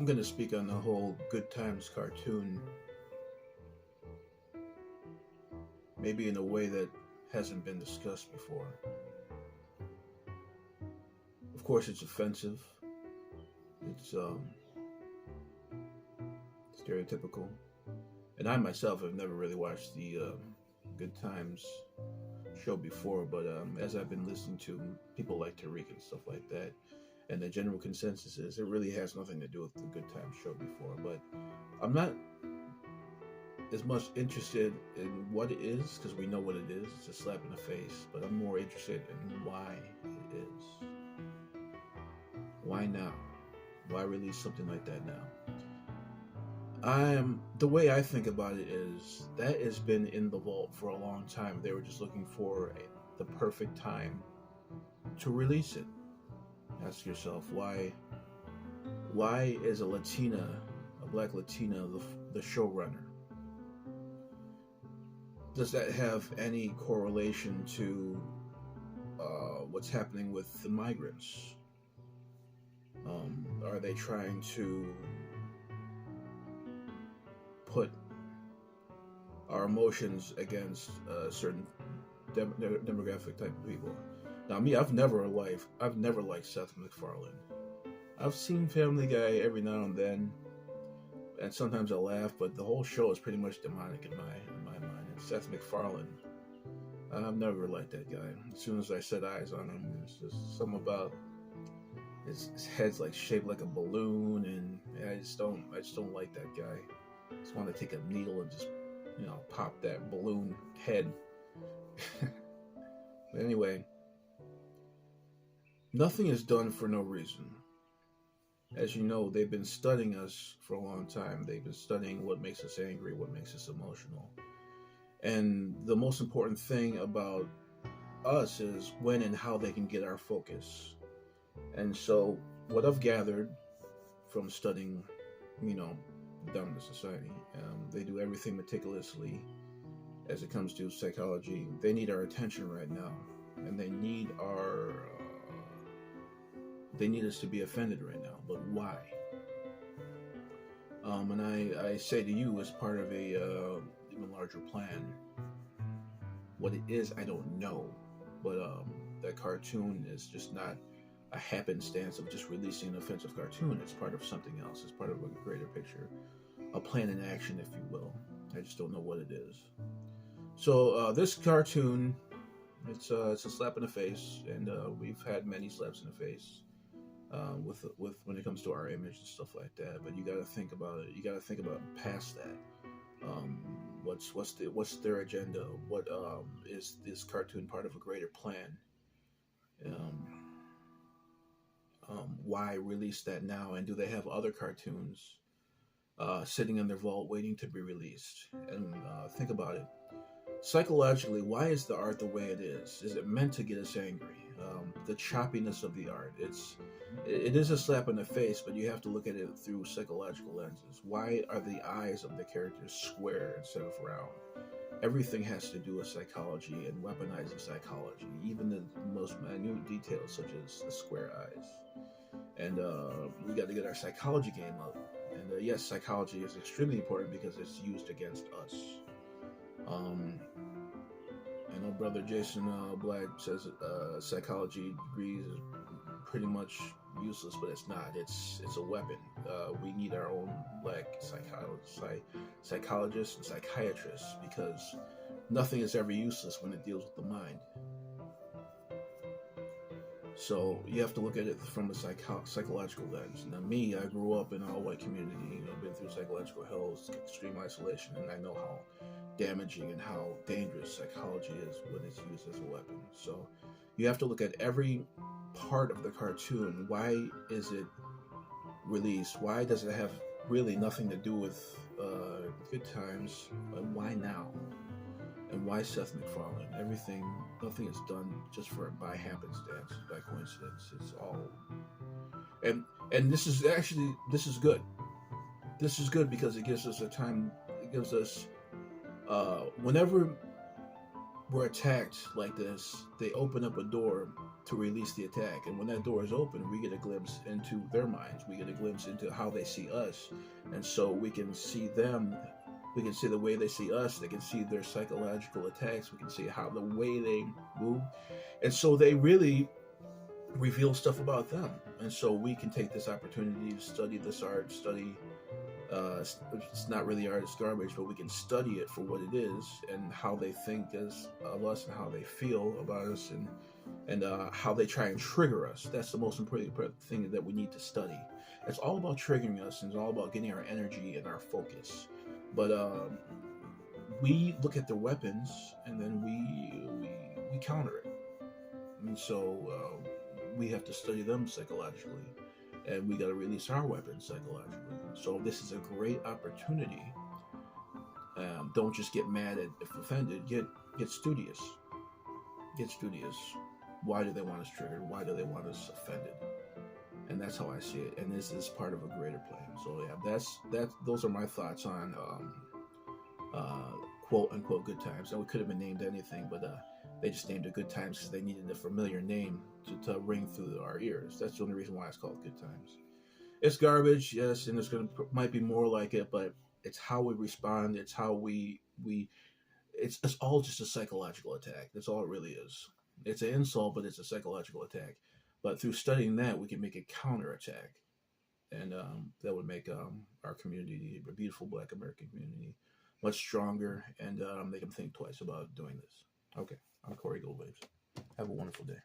I'm going to speak on the whole Good Times cartoon, maybe in a way that hasn't been discussed before. Of course, it's offensive. It's stereotypical, and I myself have never really watched the Good Times show before. But as I've been listening to people like Tariq and stuff like that, and the general consensus is it really has nothing to do with the Good Times show before. But I'm not as much interested in what it is because we know what it is. It's a slap in the face. But I'm more interested in why it is. Why now? Why release something like that now? The way I think about it is that has been in the vault for a long time. They were just looking for the perfect time to release it. Ask yourself why. Why is a Latina, a black Latina, the showrunner? Does that have any correlation to what's happening with the migrants? Are they trying to put our emotions against a certain demographic type of people? Now, me, I've never liked Seth MacFarlane. I've seen Family Guy every now and then, and sometimes I laugh, but the whole show is pretty much demonic in my mind. And Seth MacFarlane, I've never liked that guy. As soon as I set eyes on him, it's just something about his head's like shaped like a balloon, and I just don't like that guy. I just want to take a needle and just pop that balloon head. But anyway, nothing is done for no reason. As you know, they've been studying us for a long time. They've been studying what makes us angry, what makes us emotional. And the most important thing about us is when and how they can get our focus. And so, what I've gathered from studying, dominant society, they do everything meticulously as it comes to psychology. They need our attention right now, and they need they need us to be offended right now. But why? And I say to you, as part of a even larger plan, what it is, I don't know. But that cartoon is just not a happenstance of just releasing an offensive cartoon. It's part of something else. It's part of a greater picture, a plan in action, if you will. I just don't know what it is. So this cartoon, it's a slap in the face, and we've had many slaps in the face with when it comes to our image and stuff like that. But you got to think about it. You got to think about past that. What's their agenda? What is this cartoon part of a greater plan? Um, why release that now? And do they have other cartoons sitting in their vault waiting to be released? And think about it. Psychologically, why is the art the way it is? Is it meant to get us angry? The choppiness of the art. It is a slap in the face, but you have to look at it through psychological lenses. Why are the eyes of the characters square instead of round? Everything has to do with psychology and weaponizing psychology, even the most minute details such as the square eyes. And we got to get our psychology game up. And yes, psychology is extremely important because it's used against us. I know Brother Jason Black says psychology degrees is pretty much useless, but it's not. It's a weapon. We need our own black psychologists and psychiatrists because nothing is ever useless when it deals with the mind. So you have to look at it from a psychological lens. Now, me, I grew up in an all-white community. I've been through psychological hells, extreme isolation, and I know how damaging and how dangerous psychology is when it's used as a weapon. So you have to look at every part of the cartoon. Why is it released? Why does it have really nothing to do with Good Times? And why now? And why Seth MacFarlane? Nothing is done just by happenstance, by coincidence. It's all, and this is good. This is good because it gives us a time. It gives us, whenever we're attacked like this, they open up a door to release the attack. And when that door is open, we get a glimpse into their minds. We get a glimpse into how they see us. And so we can see them. We can see the way they see us. They can see their psychological attacks. We can see how the way they move. And so they really reveal stuff about them. And so we can take this opportunity to study this art, study it's not really art, it's garbage, but we can study it for what it is and how they think as of us and how they feel about us and how they try and trigger us. That's the most important thing that we need to study. It's all about triggering us, and it's all about getting our energy and our focus. But we look at their weapons, and then we counter it. And so we have to study them psychologically, and we got to release our weapons psychologically. So this is a great opportunity. Don't just get mad at if offended. Get studious. Get studious. Why do they want us triggered? Why do they want us offended? And that's how I see it. And this is part of a greater plan. So yeah, that's those are my thoughts on quote unquote good times. And we could have been named anything, but they just named it Good Times because they needed a familiar name to ring through our ears. That's the only reason why it's called Good Times. It's garbage, yes, and might be more like it, but it's how we respond. It's how we it's all just a psychological attack. That's all it really is. It's an insult, but it's a psychological attack. But through studying that, we can make a counterattack, and that would make our community, a beautiful Black American community, much stronger, and make them think twice about doing this. Okay, I'm Corey Goldwaves. Have a wonderful day.